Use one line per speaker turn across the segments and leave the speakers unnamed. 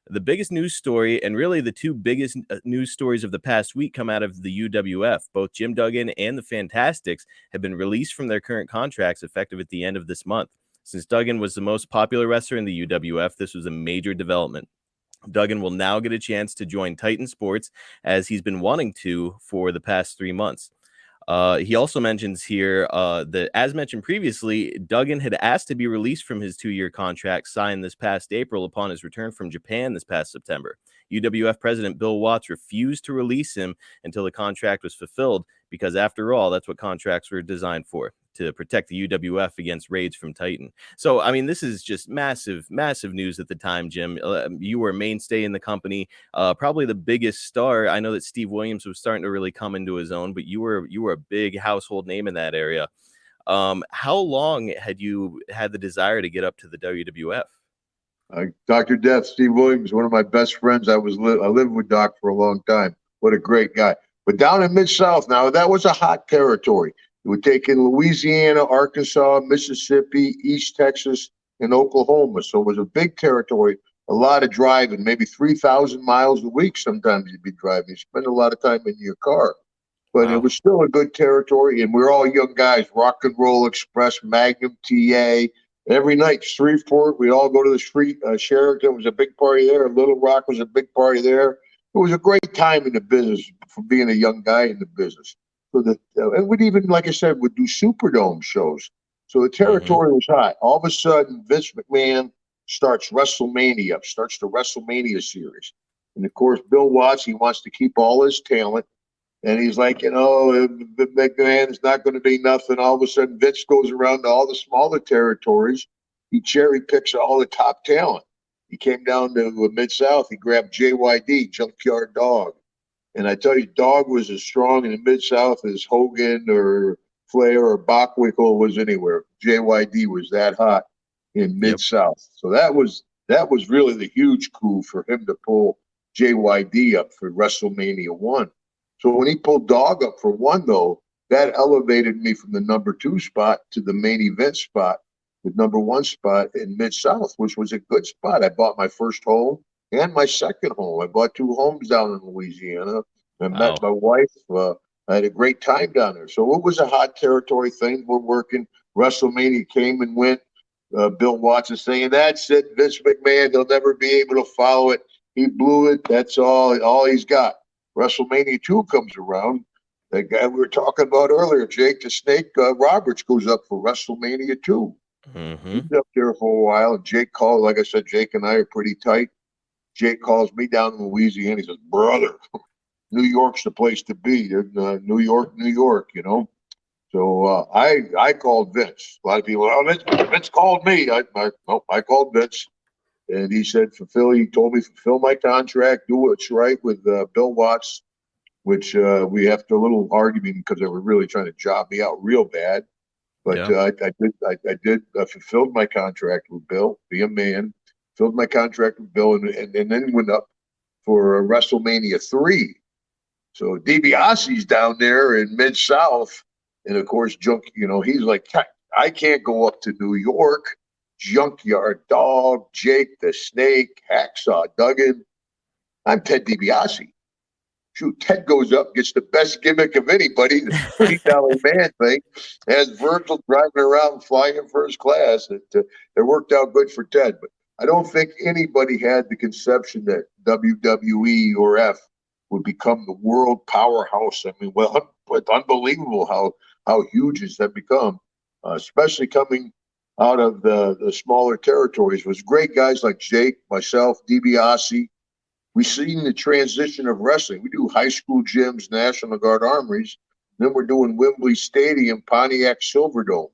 The biggest news story, and really the two biggest news stories of the past week, come out of the UWF. Both Jim Duggan and the Fantastics have been released from their current contracts effective at the end of this month. Since Duggan was the most popular wrestler in the UWF, this was a major development. Duggan will now get a chance to join Titan Sports, as he's been wanting to for the past 3 months. He also mentions here that, as mentioned previously, Duggan had asked to be released from his 2-year contract signed this past April upon his return from Japan this past September. UWF President Bill Watts refused to release him until the contract was fulfilled because, after all, that's what contracts were designed for, to protect the UWF against raids from Titan. So, I mean, this is just massive, massive news at the time, Jim. You were a mainstay in the company, probably the biggest star. I know that Steve Williams was starting to really come into his own, but you were a big household name in that area. How long had you had the desire to get up to the WWF?
Dr. Death, Steve Williams, one of my best friends. I lived with Doc for a long time. What a great guy. But down in Mid-South now, that was a hot territory. It would take in Louisiana, Arkansas, Mississippi, East Texas, and Oklahoma. So it was a big territory, a lot of driving, maybe 3,000 miles a week sometimes you'd be driving. You spend a lot of time in your car. But It was still a good territory, and we're all young guys. Rock and Roll Express, Magnum TA. Every night, Shreveport, we'd all go to the street. Sheraton was a big party there. Little Rock was a big party there. It was a great time in the business for being a young guy in the business. So and we'd even, like I said, would do Superdome shows. So the territory was hot. All of a sudden, Vince McMahon starts the WrestleMania series. And of course, Bill Watts, he wants to keep all his talent. And he's like, McMahon's not going to be nothing. All of a sudden, Vince goes around to all the smaller territories. He cherry picks all the top talent. He came down to Mid-South. He grabbed JYD, Junkyard Dog. And I tell you, Dog was as strong in the Mid-South as Hogan or Flair or Bockwinkel was anywhere. JYD was that hot in Mid-South. So that was really the huge coup for him to pull JYD up for WrestleMania 1. So when he pulled Dog up for 1, though, that elevated me from the number 2 spot to the main event spot, the number 1 spot in Mid-South, which was a good spot. I bought my first home and my second home. I bought 2 homes down in Louisiana. I met my wife. I had a great time down there. So it was a hot territory. Things were working. WrestleMania came and went. Bill Watts is saying, that's it, Vince McMahon, he'll never be able to follow it. He blew it. That's all he's got. WrestleMania 2 comes around. That guy we were talking about earlier, Jake the Snake Roberts, goes up for WrestleMania 2. He's up there for a while. And Jake called, like I said, Jake and I are pretty tight. Jake calls me down in Louisiana. He says, brother, New York's the place to be. New York, you know. So I called Vince. A lot of people, Vince called me. I called Vince. And he said, he told me, fulfill my contract, do what's right with Bill Watts, which we have to a little argument because they were really trying to job me out real bad. But I did fulfilled my contract with Bill, be a man, filled my contract with Bill, and then went up for WrestleMania 3. So DiBiase's down there in Mid-South. And of course, he's like, I can't go up to New York. Junkyard Dog, Jake the Snake, Hacksaw Duggan. I'm Ted DiBiase. Shoot, Ted goes up, gets the best gimmick of anybody, the $3 man thing, has Virgil driving around flying in first class. It worked out good for Ted. But I don't think anybody had the conception that WWE or F would become the world powerhouse. I mean, it's unbelievable how huge it's become, especially coming out of the smaller territories. It was great guys like Jake, myself, DiBiase. We've seen the transition of wrestling. We do high school gyms, National Guard armories. Then we're doing Wembley Stadium, Pontiac Silverdome,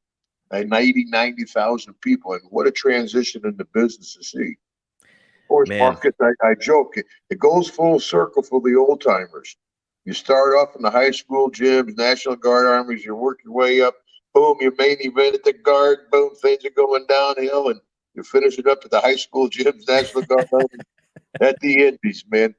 90,000 people. And what a transition in the business to see. Of course, Marcus, I joke, it goes full circle for the old timers. You start off in the high school gyms, National Guard armories, you work your way up. Boom, your main event at the Guard, boom, things are going downhill, and you finish it up at the high school gyms, National Guard, at the Indies, man.